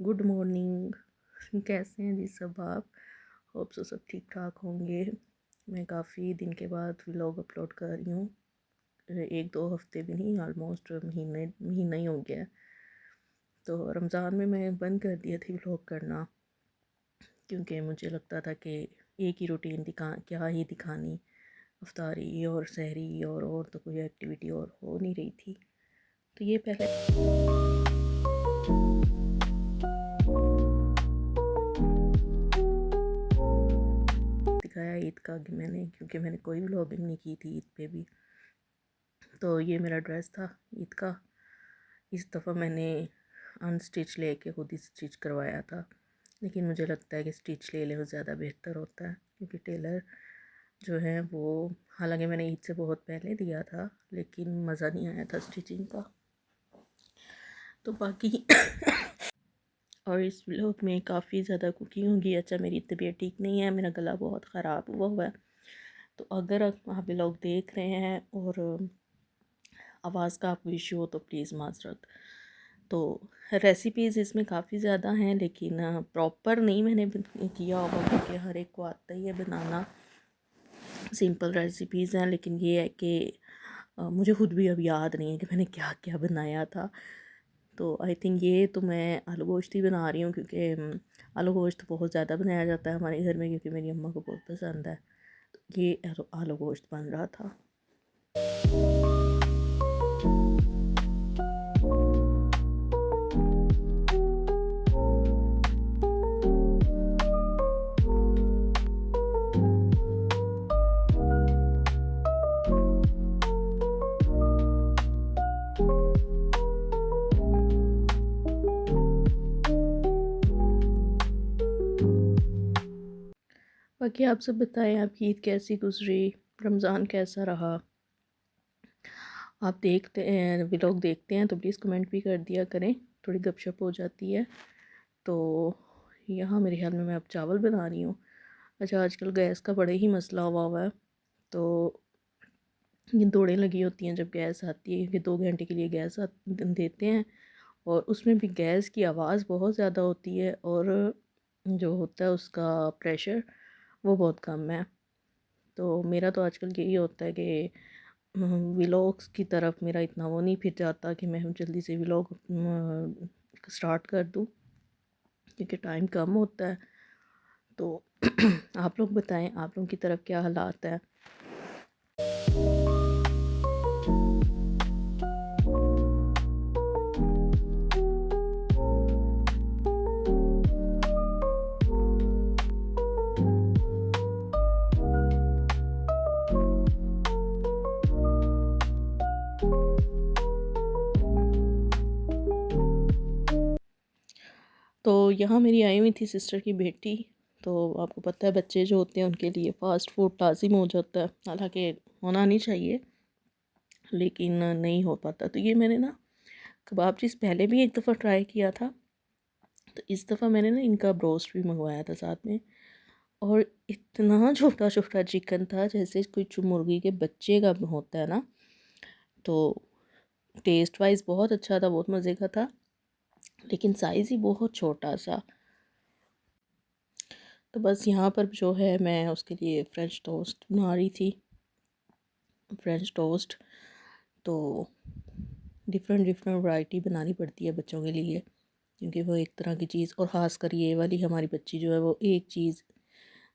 Good morning. कैसे हैं जी सब आप? होप सो सब ठीक ठाक होंगे। मैं काफ़ी दिन के बाद व्लॉग अपलोड कर रही हूँ। 1-2 हफ्ते भी नहीं, ऑलमोस्ट महीना ही हो गया है। तो रमज़ान में मैं बंद कर दिया थी व्लॉग करना, क्योंकि मुझे लगता था कि एक ही रूटीन क्या ही दिखानी। अफ्तारी और सहरी और तो कोई एक्टिविटी और हो नहीं रही थी। तो ये पहले दिखाया ईद का कि मैंने, क्योंकि मैंने कोई व्लॉगिंग नहीं की थी ईद पे भी। तो ये मेरा ड्रेस था ईद का। इस दफ़ा मैंने अनस्टिच लेके खुद ही स्टिच करवाया था, लेकिन मुझे लगता है कि स्टिच ले लें वो ज़्यादा बेहतर होता है, क्योंकि टेलर जो है वो, हालांकि मैंने ईद से बहुत पहले दिया था, लेकिन मज़ा नहीं आया था स्टिचिंग का। तो बाकी और इस व्लॉग में काफ़ी ज़्यादा कुकिंग होगी। अच्छा, मेरी तबीयत ठीक नहीं है, मेरा गला बहुत ख़राब हुआ है। तो अगर आप व्लॉग देख रहे हैं और आवाज़ का आपको इशू हो तो प्लीज़ माज़रत। तो रेसिपीज़ इसमें काफ़ी ज़्यादा हैं, लेकिन प्रॉपर नहीं मैंने किया होगा, क्योंकि हर एक को आता ही है बनाना। सिंपल रेसिपीज़ हैं, लेकिन ये है कि मुझे खुद भी अब याद नहीं है कि मैंने क्या क्या बनाया था। तो आई थिंक ये तो मैं आलू गोश्त ही बना रही हूँ, क्योंकि आलू गोश्त बहुत ज़्यादा बनाया जाता है हमारे घर में, क्योंकि मेरी अम्मा को बहुत पसंद है। तो ये आलू गोश्त बन रहा था। बाकी आप सब बताएं, आपकी ईद कैसी गुजरी, रमज़ान कैसा रहा? आप देखते हैं व्लॉग देखते हैं तो प्लीज़ कमेंट भी कर दिया करें, थोड़ी गपशप हो जाती है। तो यहाँ मेरे ख्याल में मैं अब चावल बना रही हूँ। अच्छा, आजकल गैस का बड़ा ही मसला हुआ है। तो ये दौड़ें लगी होती हैं जब गैस आती है, कि 2 घंटे के लिए गैस देते हैं, और उसमें भी गैस की आवाज़ बहुत ज़्यादा होती है, और जो होता है उसका प्रेशर वो बहुत कम है। तो मेरा तो आजकल यही होता है कि व्लॉग्स की तरफ मेरा इतना वो नहीं फिर जाता कि मैं जल्दी से व्लॉग स्टार्ट कर दूँ, क्योंकि टाइम कम होता है। तो आप लोग बताएं, आप लोगों की तरफ क्या हालात है? तो यहाँ मेरी आई हुई थी सिस्टर की बेटी। तो आपको पता है बच्चे जो होते हैं उनके लिए फ़ास्ट फूड लाजिम हो जाता है, हालांकि होना नहीं चाहिए, लेकिन नहीं हो पाता। तो ये मैंने ना कबाब चीज़ पहले भी एक दफ़ा ट्राई किया था। तो इस दफ़ा मैंने ना इनका ब्रोस्ट भी मंगवाया था साथ में, और इतना छोटा छोटा चिकन था जैसे कोई मुर्गी के बच्चे का होता है ना। तो टेस्ट वाइज बहुत अच्छा था, बहुत मज़े का था, लेकिन साइज़ ही बहुत छोटा सा। तो बस यहाँ पर जो है मैं उसके लिए फ़्रेंच टोस्ट बना रही थी। फ़्रेंच टोस्ट तो डिफरेंट डिफरेंट वैरायटी बनानी पड़ती है बच्चों के लिए, क्योंकि वो एक तरह की चीज़, और ख़ास कर ये वाली हमारी बच्ची जो है वो एक चीज़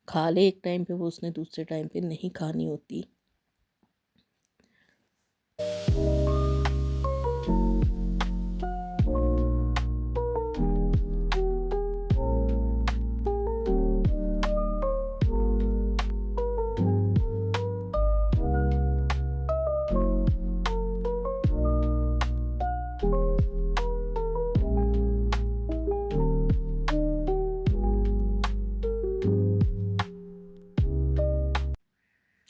खा ले एक टाइम पे, वो उसने दूसरे टाइम पे नहीं खानी होती।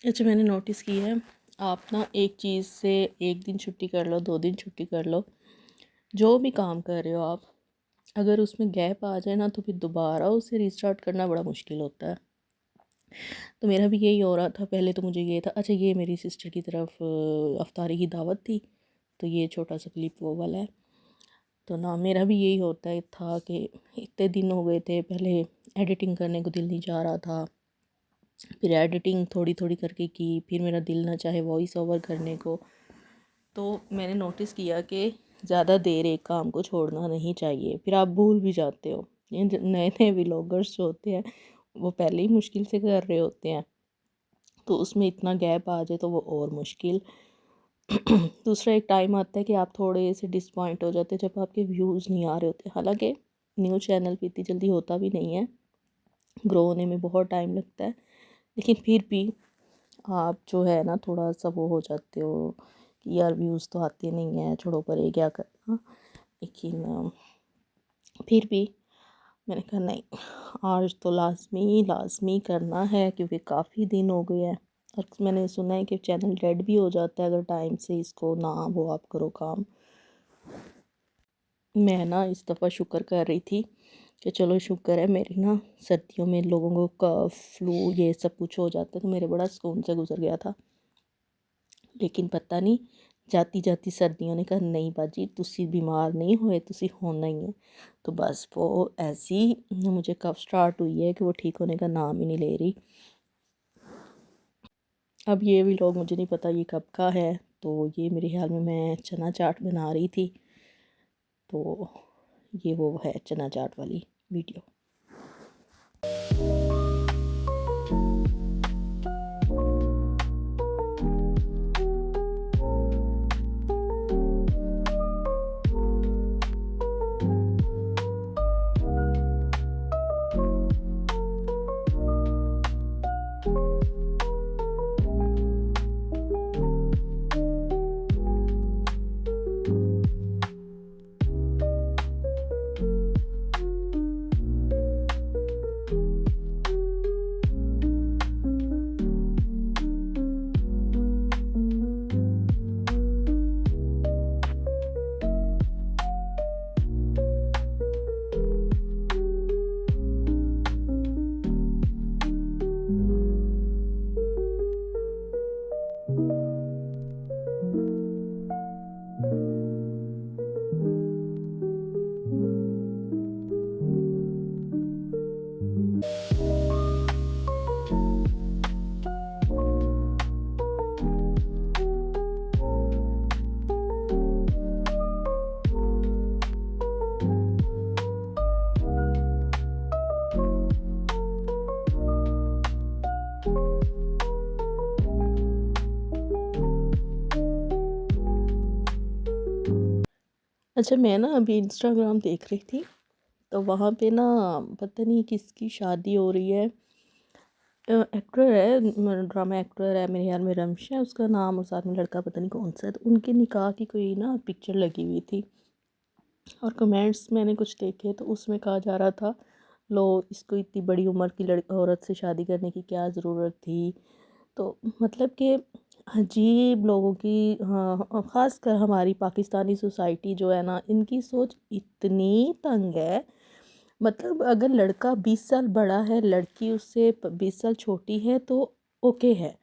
अच्छा, मैंने नोटिस की है, आप ना एक चीज़ से एक दिन छुट्टी कर लो, 2 दिन छुट्टी कर लो, जो भी काम कर रहे हो आप, अगर उसमें गैप आ जाए ना तो फिर दोबारा उसे रीस्टार्ट करना बड़ा मुश्किल होता है। तो मेरा भी यही हो रहा था। पहले तो मुझे ये था, अच्छा ये मेरी सिस्टर की तरफ अफ्तारी की दावत थी, तो ये छोटा सा क्लिप वो वाला है। तो ना मेरा भी यही होता है था कि इतने दिन हो गए थे, पहले एडिटिंग करने को दिल नहीं चाह रहा था, फिर एडिटिंग थोड़ी थोड़ी करके की, फिर मेरा दिल ना चाहे वॉइस ओवर करने को। तो मैंने नोटिस किया कि ज़्यादा देर एक काम को छोड़ना नहीं चाहिए, फिर आप भूल भी जाते हो। ये नए नए व्लॉगर्स जो होते हैं वो पहले ही मुश्किल से कर रहे होते हैं, तो उसमें इतना गैप आ जाए तो वो और मुश्किल। दूसरा एक टाइम आता है कि आप थोड़े से डिसपॉइंट हो जाते हैं जब आपके व्यूज़ नहीं आ रहे होते। हालांकि न्यूज़ चैनल पे इतनी जल्दी होता भी नहीं है, ग्रो होने में बहुत टाइम लगता है, लेकिन फिर भी आप जो है ना थोड़ा सा वो हो जाते हो कि यार व्यूज़ तो आते नहीं हैं, छोड़ो पर ये क्या करना। लेकिन फिर भी मैंने कहा नहीं, आज तो लाजमी लाजमी करना है, क्योंकि काफ़ी दिन हो गए हैं। और मैंने सुना है कि चैनल डेड भी हो जाता है अगर टाइम से इसको ना वो आप करो काम। मैं ना इस दफ़ा शुक्र कर रही थी कि चलो शुक्र है मेरी ना, सर्दियों में लोगों को कफ फ्लू ये सब कुछ हो जाता है, तो मेरे बड़ा सुकून से गुजर गया था। लेकिन पता नहीं जाती जाती सर्दियों ने कहा नहीं बाजी तुसी बीमार नहीं होए, तुसी होना ही है। तो बस वो ऐसी मुझे कफ स्टार्ट हुई है कि वो ठीक होने का नाम ही नहीं ले रही। अब ये भी लोग मुझे नहीं पता ये कब का है। तो ये मेरे ख्याल में मैं चना चाट बना रही थी, तो ये वो है चना चाट वाली वीडियो। अच्छा मैं ना अभी इंस्टाग्राम देख रही थी, तो वहाँ पे ना पता नहीं किसकी शादी हो रही है। एक्टर है, ड्रामा एक्टर है, मेरे ख्याल में रमश है उसका नाम, और साथ में लड़का पता नहीं कौन सा है। तो उनके निकाह की कोई ना पिक्चर लगी हुई थी, और कमेंट्स मैंने कुछ देखे तो उसमें कहा जा रहा था लो इसको इतनी बड़ी उम्र की औरत से शादी करने की क्या ज़रूरत थी। तो मतलब कि अजीब लोगों की, हाँ ख़ास कर हमारी पाकिस्तानी सोसाइटी जो है ना, इनकी सोच इतनी तंग है। मतलब अगर लड़का 20 साल बड़ा है, लड़की उससे 20 साल छोटी है तो ओके है।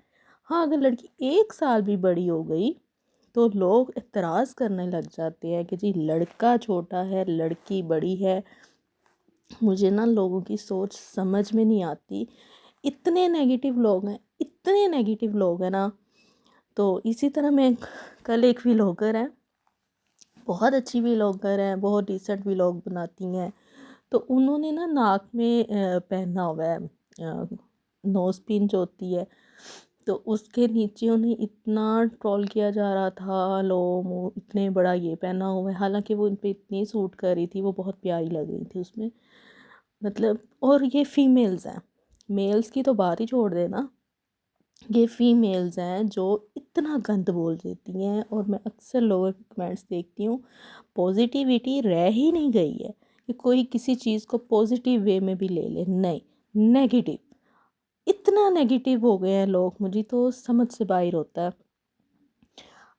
हाँ अगर लड़की 1 साल भी बड़ी हो गई तो लोग एतराज़ करने लग जाते हैं कि जी लड़का छोटा है लड़की बड़ी है। मुझे ना लोगों की सोच समझ में नहीं आती, इतने नेगेटिव लोग हैं, इतने नेगेटिव लोग हैं ना। तो इसी तरह मैं कल एक व्लॉगर है, बहुत अच्छी व्लॉगर है, बहुत डिसेंट व्लॉग बनाती हैं। तो उन्होंने ना नाक में पहना हुआ है नोज पिन जो होती है, तो उसके नीचे उन्हें इतना ट्रोल किया जा रहा था, लो मुँह इतने बड़ा ये पहना हुआ है। हालांकि वो उन पर इतनी सूट कर रही थी, वो बहुत प्यारी लग रही थी उसमें। मतलब और ये फीमेल्स हैं, मेल्स की तो बात ही छोड़ देना, ये फीमेल्स हैं जो इतना गंद बोल देती हैं। और मैं अक्सर लोगों के कमेंट्स देखती हूँ, पॉजिटिविटी रह ही नहीं गई है कि कोई किसी चीज़ को पॉजिटिव वे में भी ले ले, नहीं नेगेटिव, इतना नेगेटिव हो गए हैं लोग, मुझे तो समझ से बाहर होता है।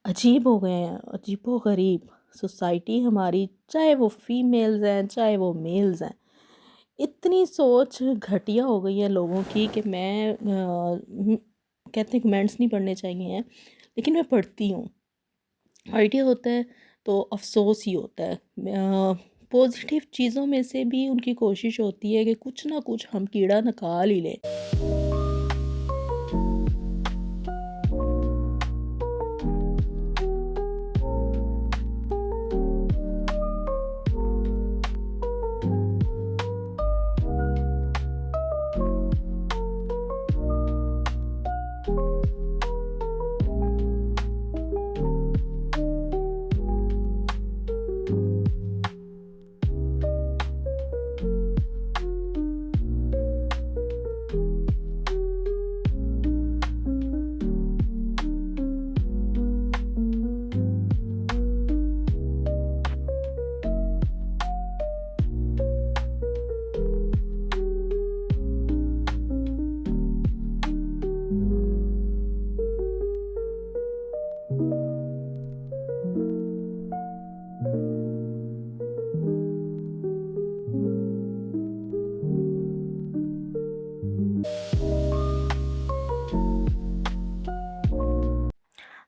अजीब हो गए हैं, अजीबो गरीब सोसाइटी हमारी, चाहे वो फीमेल्स हैं चाहे वो मेल्स हैं। इतनी सोच घटिया हो गई है लोगों की कि मैं कहते हैं कमेंट्स नहीं पढ़ने चाहिए हैं, लेकिन मैं पढ़ती हूँ। आइडिया होता है तो अफ़सोस ही होता है। पॉज़िटिव चीज़ों में से भी उनकी कोशिश होती है कि कुछ ना कुछ हम कीड़ा निकाल ही लें।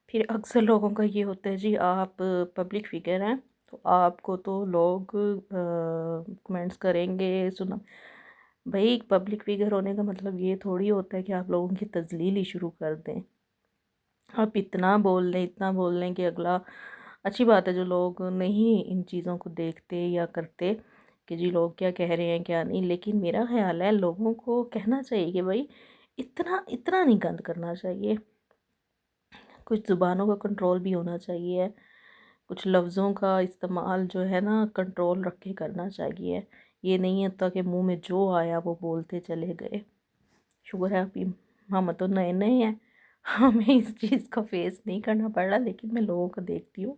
फिर अक्सर लोगों का ये होता है जी, आप पब्लिक फ़िगर हैं तो आपको तो लोग कमेंट्स करेंगे, सुना। भाई पब्लिक फ़िगर होने का मतलब ये थोड़ी होता है कि आप लोगों की तज़लील ही शुरू कर दें। आप इतना बोल लें कि अगला, अच्छी बात है जो लोग नहीं इन चीज़ों को देखते या करते कि जी लोग क्या कह रहे हैं क्या नहीं, लेकिन मेरा ख़्याल है लोगों को कहना चाहिए कि भाई इतना इतना नहीं गंद करना चाहिए। कुछ ज़ुबानों का कंट्रोल भी होना चाहिए, कुछ लफ्ज़ों का इस्तेमाल जो है ना कंट्रोल रख के करना चाहिए। ये नहीं होता कि मुंह में जो आया वो बोलते चले गए। शुक्र है अभी हम तो नए नए हैं, हमें इस चीज़ का फेस नहीं करना पड़ रहा, लेकिन मैं लोगों को देखती हूँ,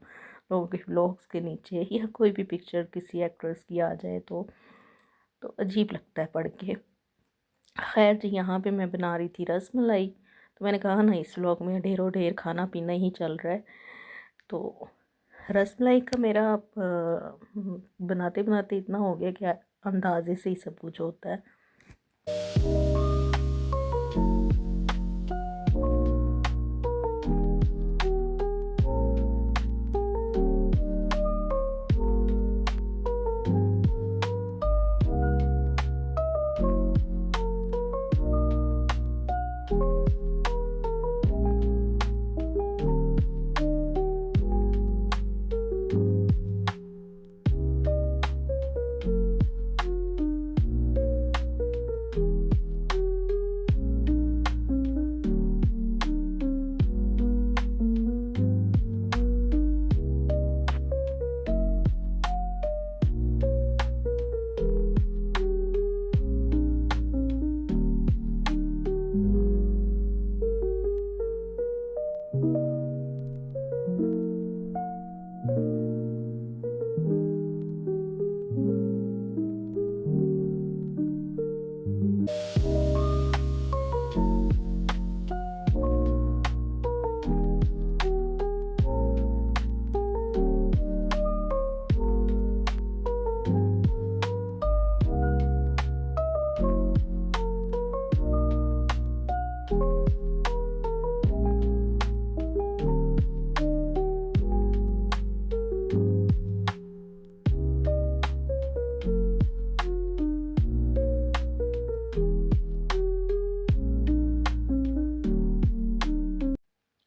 लोगों के व्लॉग्स के नीचे या कोई भी पिक्चर किसी एक्ट्रेस की आ जाए तो अजीब लगता है पढ़ के। खैर जी, यहाँ पे मैं बना रही थी रस मलाई, तो मैंने कहा ना इस व्लॉग में ढेरों ढेर खाना पीना ही चल रहा है। तो रस मलाई का मेरा बनाते बनाते इतना हो गया कि अंदाजे से ही सब कुछ होता है।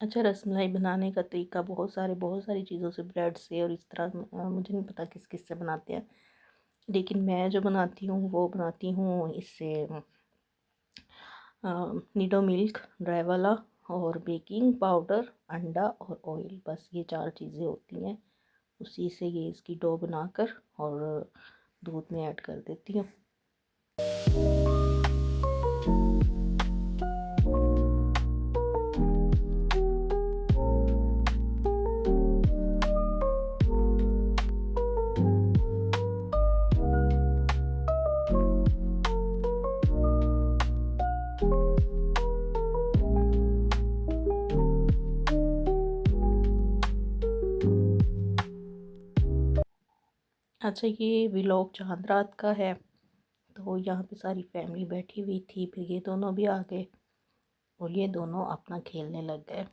अच्छा, रसमलाई बनाने का तरीका बहुत सारी चीज़ों से, ब्रेड से और इस तरह मुझे नहीं पता किस किस से बनाते हैं, लेकिन मैं जो बनाती हूँ वो बनाती हूँ इससे निडो मिल्क ड्राई वाला, और बेकिंग पाउडर, अंडा और ऑयल, बस ये 4 चीज़ें होती हैं। उसी से ये इसकी डो बनाकर और दूध में ऐड कर देती हूँ। अच्छा, ये व्लॉग चांद रात का है, तो यहाँ पे सारी फैमिली बैठी हुई थी, फिर ये दोनों भी आ गए और ये दोनों अपना खेलने लग गए।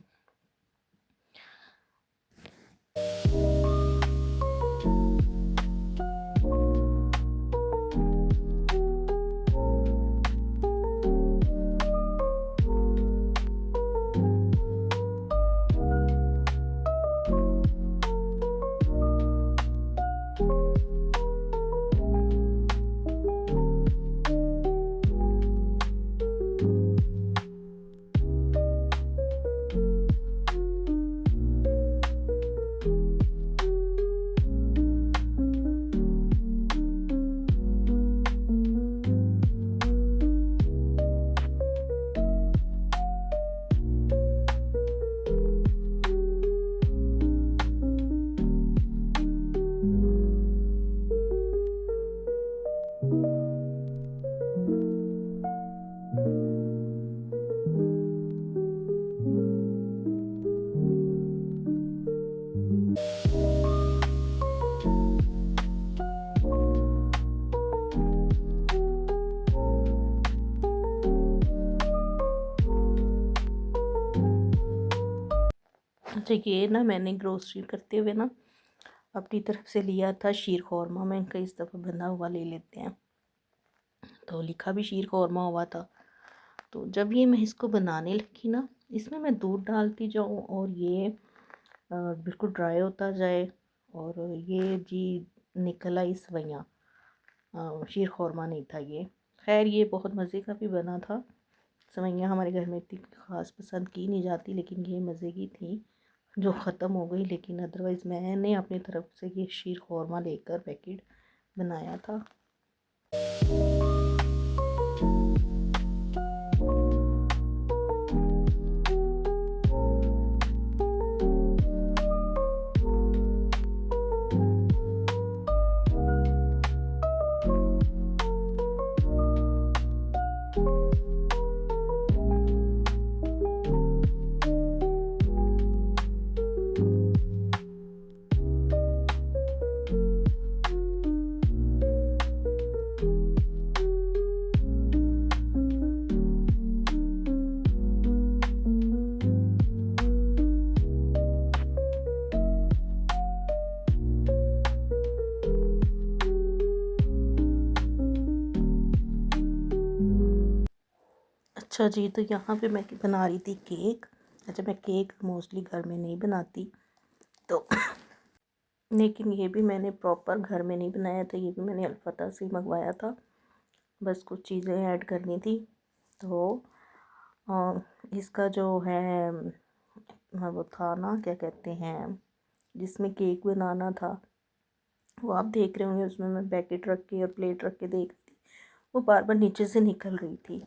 तो ये ना मैंने ग्रोसरी करते हुए ना अपनी तरफ से लिया था शीर ख़ौरमा। मैं इनका इस दफ़ा बना हुआ ले लेते हैं, तो लिखा भी शीर ख़ौरमा हुआ था। तो जब ये मैं इसको बनाने लगी ना, इसमें मैं दूध डालती जाऊँ और ये बिल्कुल ड्राई होता जाए, और ये जी निकल आई सवैयाँ। शीर ख़ौरमा नहीं था ये। खैर ये बहुत मज़े का भी बना था। सवैयाँ हमारे घर में इतनी ख़ास पसंद की नहीं जाती, लेकिन ये मज़े की थी जो ख़त्म हो गई। लेकिन अदरवाइज़ मैंने अपनी तरफ से ये शीर ख़ौरमा लेकर पैकेट बनाया था। अच्छा जी, तो यहाँ पे मैं बना रही थी केक। अच्छा, मैं केक मोस्टली घर में नहीं बनाती, तो लेकिन ये भी मैंने प्रॉपर घर में नहीं बनाया था। ये भी मैंने अलफता से मंगवाया था, बस कुछ चीज़ें ऐड करनी थी। तो इसका जो है वो था ना, क्या कहते हैं, जिसमें केक बनाना था, वो आप देख रहे होंगे। उसमें मैं पैकेट रख के और प्लेट रख के देख रही थी, वो बार बार नीचे से निकल रही थी,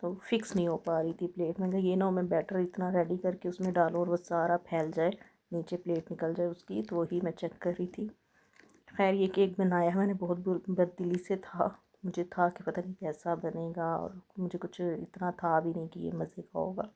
तो फिक्स नहीं हो पा रही थी प्लेट। मैं कहा ये ना हो मैं बैटर इतना रेडी करके उसमें डालूँ और वो सारा फैल जाए, नीचे प्लेट निकल जाए उसकी। तो वही मैं चेक कर रही थी। खैर ये केक बनाया मैंने बहुत बददिली से था। मुझे था कि पता नहीं कैसा बनेगा, और मुझे कुछ इतना था भी नहीं कि ये मज़े का होगा।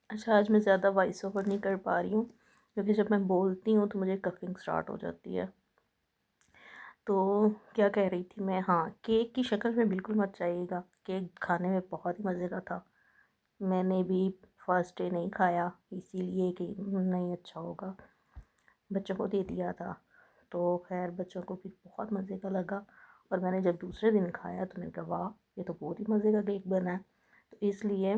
अच्छा, आज मैं ज़्यादा वॉइस ओवर नहीं कर पा रही हूँ, क्योंकि जब मैं बोलती हूँ तो मुझे कफिंग स्टार्ट हो जाती है। तो क्या कह रही थी मैं, हाँ, केक की शक्ल में बिल्कुल मत जाइएगा। केक खाने में बहुत ही मज़े का था। मैंने भी फर्स्ट डे नहीं खाया, इसीलिए कि नहीं अच्छा होगा, बच्चों को दे दिया था। तो खैर बच्चों को भी बहुत मज़े का लगा, और मैंने जब दूसरे दिन खाया तो मैंने कहा वाह, ये तो बहुत ही मज़े का केक बना है। तो इसलिए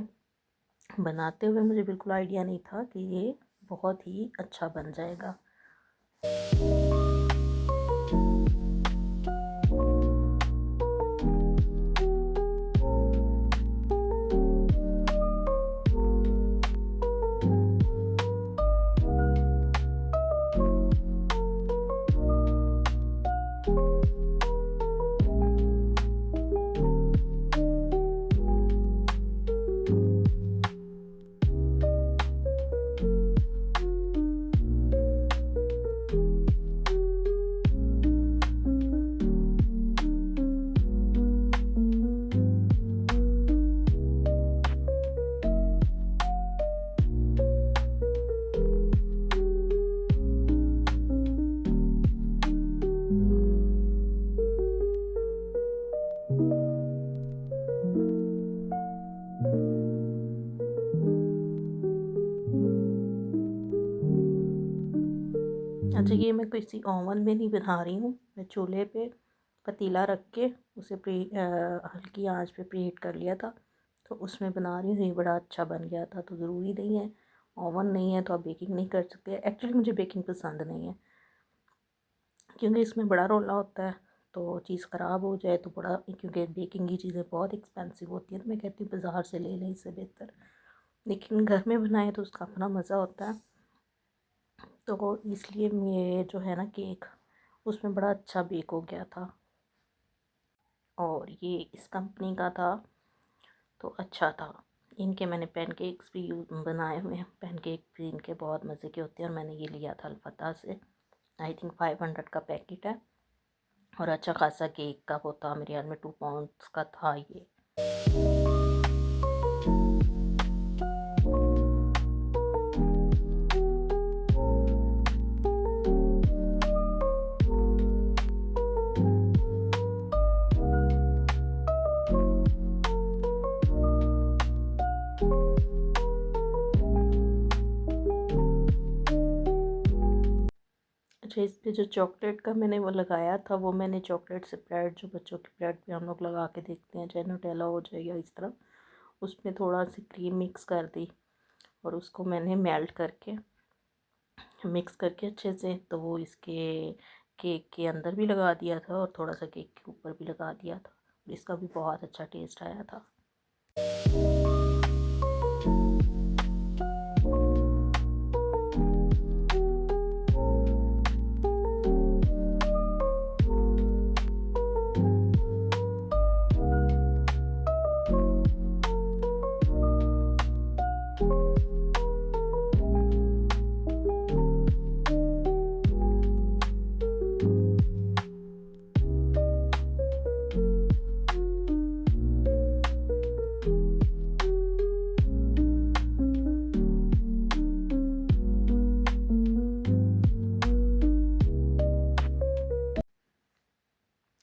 बनाते हुए मुझे बिल्कुल आइडिया नहीं था कि ये बहुत ही अच्छा बन जाएगा। अच्छा, ये मैं किसी ओवन में नहीं बना रही हूँ, मैं चूल्हे पे पतीला रख के उसे हल्की आंच पे प्रीहीट कर लिया था, तो उसमें बना रही हूँ। ये बड़ा अच्छा बन गया था। तो ज़रूरी नहीं है, ओवन नहीं है तो आप बेकिंग नहीं कर सकते। एक्चुअली मुझे बेकिंग पसंद नहीं है, क्योंकि इसमें बड़ा रोला होता है, तो चीज़ ख़राब हो जाए तो बड़ा, क्योंकि बेकिंग की चीज़ें बहुत एक्सपेंसिव होती हैं, तो मैं कहती हूँ बाज़ार से ले लें इससे बेहतर। लेकिन घर में बनाए तो उसका अपना मज़ा होता है। तो इसलिए ये जो है ना केक, उसमें बड़ा अच्छा बेक हो गया था, और ये इस कंपनी का था तो अच्छा था। इनके मैंने पैनकेक्स भी बनाए हुए हैं। पैनकेक भी इनके बहुत मज़े के होते हैं, और मैंने ये लिया था अल्फता से। आई थिंक 500 का पैकेट है, और अच्छा खासा केक का वो था। मेरे ख्याल में 2 पाउंड्स का था ये। अच्छा, इस पे जो चॉकलेट का मैंने वो लगाया था, वो मैंने चॉकलेट से ब्रेड, जो बच्चों की ब्रेड पे हम लोग लगा के देखते हैं, चाहे न्यूटेला हो जाए या इस तरह, उसमें थोड़ा सी क्रीम मिक्स कर दी, और उसको मैंने मेल्ट करके मिक्स करके अच्छे से, तो वो इसके केक के अंदर भी लगा दिया था, और थोड़ा सा केक के ऊपर भी लगा दिया था। इसका भी बहुत अच्छा टेस्ट आया था।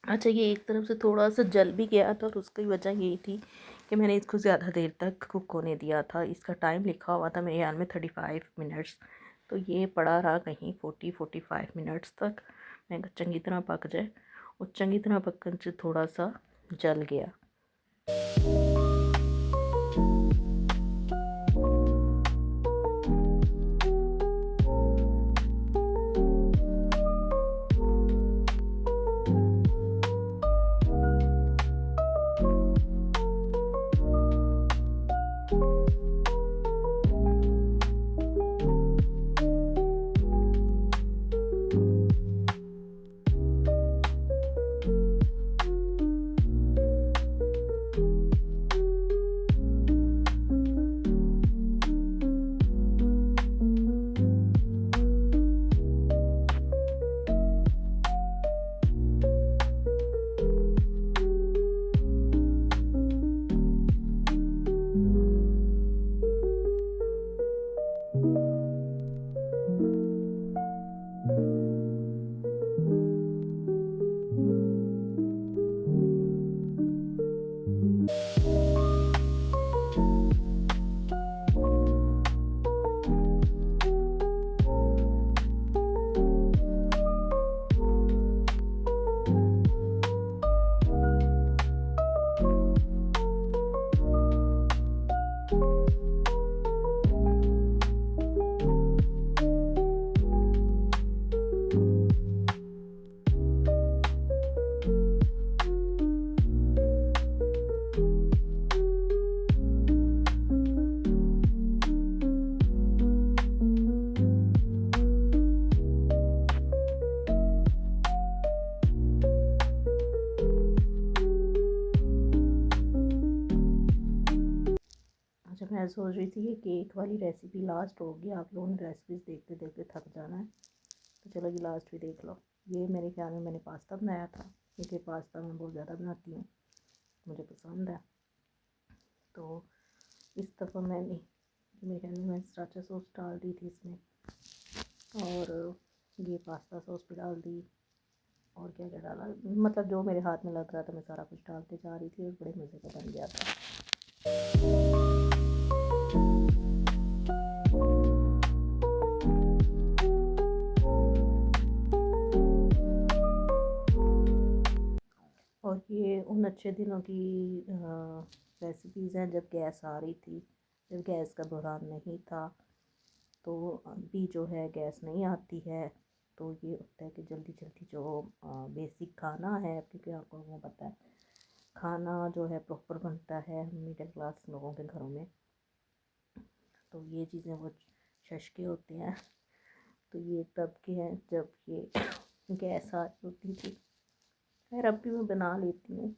अच्छा, ये एक तरफ से थोड़ा सा जल भी गया था, और उसकी वजह यही थी कि मैंने इसको ज़्यादा देर तक कुक होने दिया था। इसका टाइम लिखा हुआ था मेरे ख्याल में 35 मिनट्स, तो ये पड़ा रहा कहीं 40-45 मिनट्स तक। मैं चंगी तरह पक जाए, और चंगी तरह पकने से थोड़ा सा जल गया। अच्छा, मैं सोच रही थी कि केक वाली रेसिपी लास्ट होगी। आप लोगों ने रेसिपीज़ देखते देखते थक जाना है, तो चलो ये लास्ट भी देख लो। ये मेरे ख्याल में मैंने पास्ता बनाया था, क्योंकि पास्ता मैं बहुत ज़्यादा बनाती हूँ, मुझे पसंद है। तो इस दफ़ा मैंने, मेरे ख्याल में मैंने स्टार्टर सॉस डाल दी थी इसमें, और ये पास्ता सॉस भी डाल दी, और क्या क्या डाला, मतलब जो मेरे हाथ में लग रहा था मैं सारा कुछ डालते जा रही थी, और बड़े मज़े का बन गया था। अच्छे दिनों की रेसिपीज़ हैं, जब गैस आ रही थी, जब गैस का बहरान नहीं था। तो अभी जो है गैस नहीं आती है, तो ये होता है कि जल्दी जल्दी जो बेसिक खाना है, क्योंकि आपको वो पता है खाना जो है प्रॉपर बनता है मिडिल क्लास लोगों के घरों में, तो ये चीज़ें वो शश के होते हैं। तो ये तब के हैं जब ये गैस आ रही होती थी। खैर अब भी मैं बना लेती हूँ।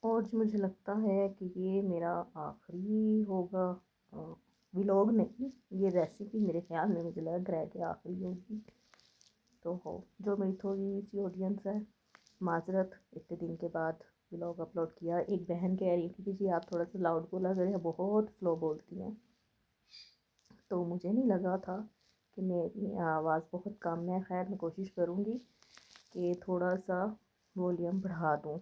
और जो मुझे लगता है कि ये मेरा आखिरी होगा व्लॉग, नहीं ये रेसिपी मेरे ख्याल में मुझे लग रहा है कि आखिरी होगी। तो हो जो मेरी थोड़ी सी ऑडियंस है, माजरत इतने दिन के बाद व्लॉग अपलोड किया। एक बहन कह रही थी कि जी आप थोड़ा सा लाउड बोला करें, बहुत स्लो बोलती हैं। तो मुझे नहीं लगा था कि मेरी आवाज़ बहुत कम है। खैर मैं कोशिश करूँगी कि थोड़ा सा वॉल्यूम बढ़ा दूँ।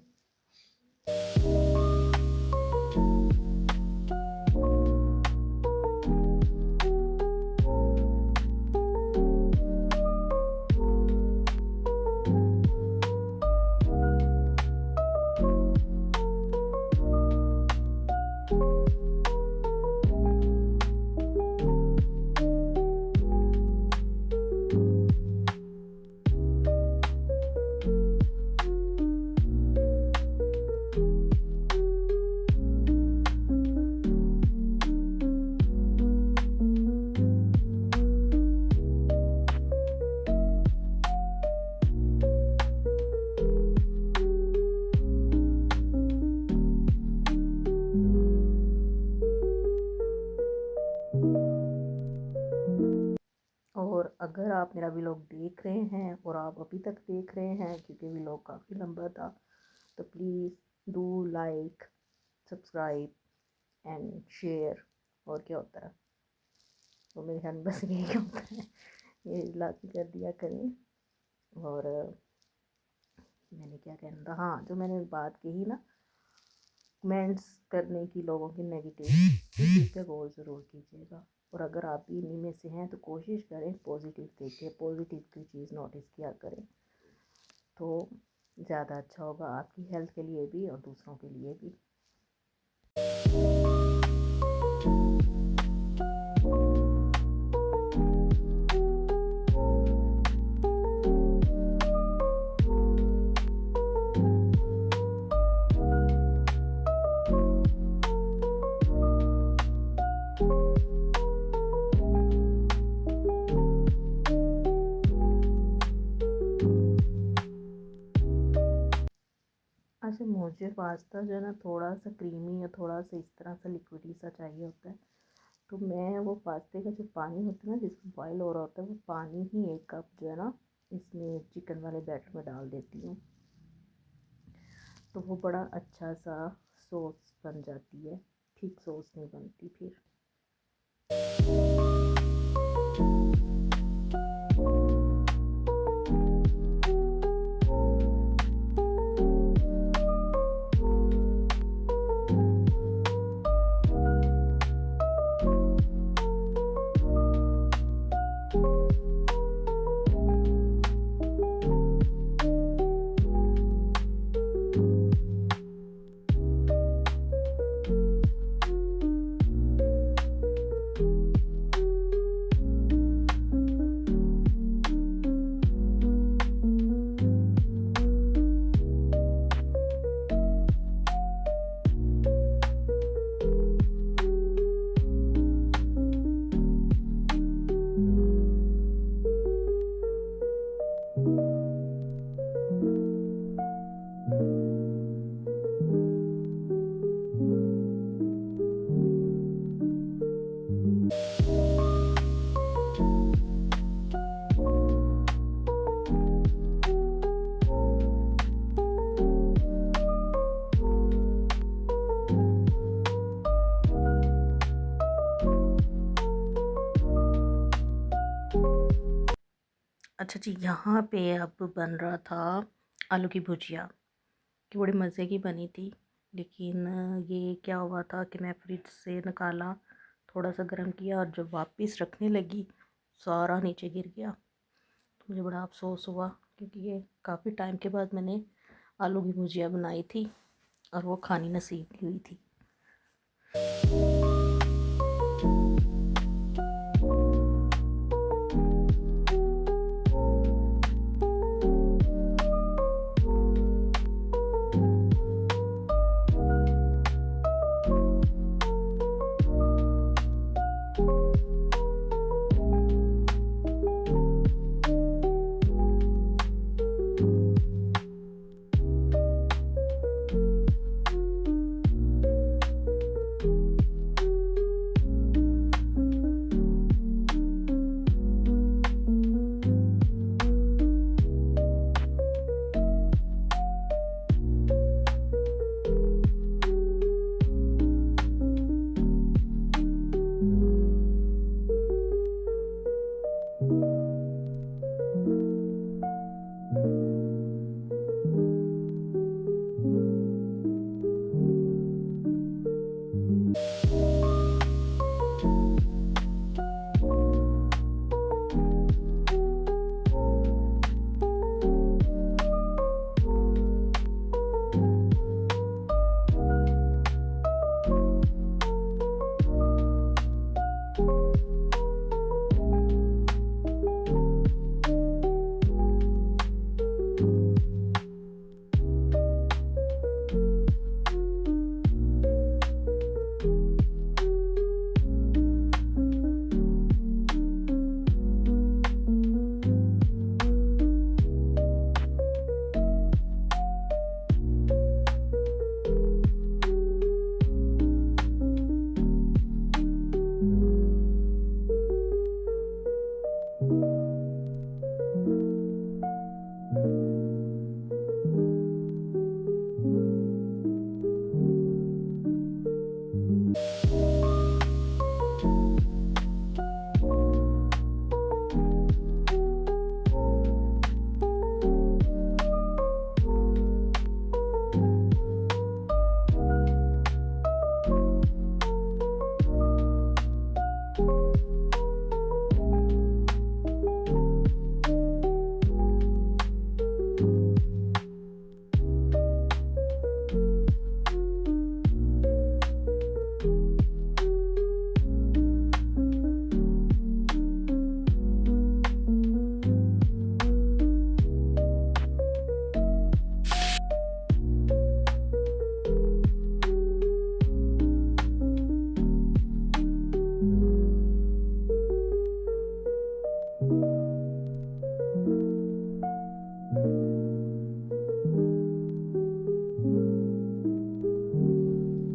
और अगर आप मेरा व्लॉग देख रहे हैं और आप अभी तक देख रहे हैं, क्योंकि व्लॉग काफ़ी लंबा था, तो please do like, subscribe and share. और क्या होता है, तो मेरे ख्याल में बस यही होता है, ये लाजमी कर दिया करें। और मैंने क्या कहना था, हाँ जो मैंने बात कही ना कमेंट्स करने की, लोगों की नेगेटिव, इस चीज़ पे गौर ज़रूर कीजिएगा। और अगर आप भी इन्हीं में से हैं तो कोशिश करें पॉजिटिव देखें, पॉजिटिव की चीज़ नोटिस किया करें, तो ज़्यादा अच्छा होगा आपकी हेल्थ के लिए भी और दूसरों के लिए भी। अच्छा, मुझे पास्ता जो है ना थोड़ा सा क्रीमी या थोड़ा सा इस तरह से लिक्विडी सा चाहिए होता है। तो मैं वो पास्ते का जो पानी होता है ना जिसमें बॉयल हो रहा होता है, वो पानी ही 1 कप जो है ना इसमें चिकन वाले बैटर में डाल देती हूँ। तो वो बड़ा अच्छा सा सॉस बन जाती है, थिक सॉस नहीं बनती फिर। अच्छा जी, यहाँ पे अब बन रहा था आलू की भुजिया, कि बड़ी मज़े की बनी थी। लेकिन ये क्या हुआ था कि मैं फ्रिज से निकाला, थोड़ा सा गर्म किया और जब वापस रखने लगी सारा नीचे गिर गया। तो मुझे बड़ा अफसोस हुआ, क्योंकि ये काफ़ी टाइम के बाद मैंने आलू की भुजिया बनाई थी और वो खानी नसीब नहीं हुई थी।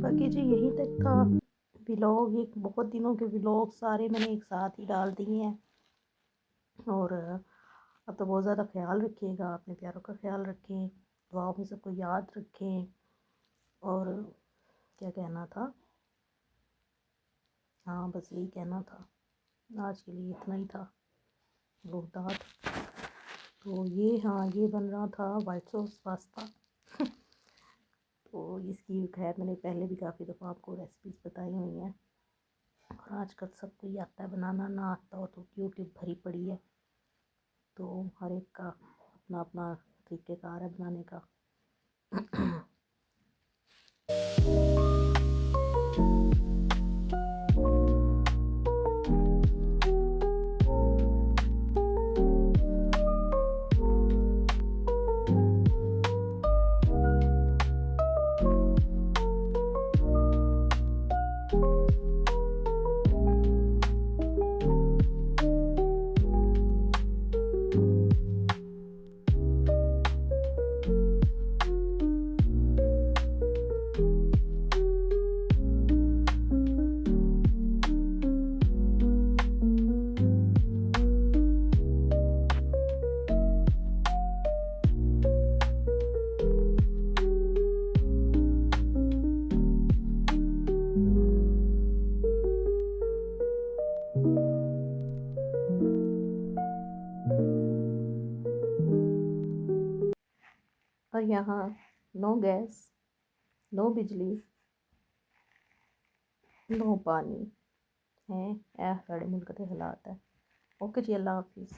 बाकी जी यहीं तक था व्लॉग। एक बहुत दिनों के व्लॉग सारे मैंने एक साथ ही डाल दिए हैं। और अब तो बहुत ज़्यादा ख्याल रखिएगा, अपने प्यारों का ख्याल रखें, दुआओं में सबको याद रखें। और क्या कहना था, हाँ बस यही कहना था। आज के लिए इतना ही था। रोहतात तो ये, हाँ ये बन रहा था वाइट सॉस पास्ता। तो इसकी खैर मैंने पहले भी काफ़ी दफ़ा आपको रेसिपीज़ बताई हुई हैं, और आजकल सबको ही आता है बनाना, ना आता हो तो यूट्यूब भरी पड़ी है। तो हर एक का अपना अपना तरीक़ेकार है बनाने का। यहाँ नो गैस, नो बिजली, नो पानी है। ए साढ़े मुल्क के हालात है। ओके जी, अल्लाह हाफिज़।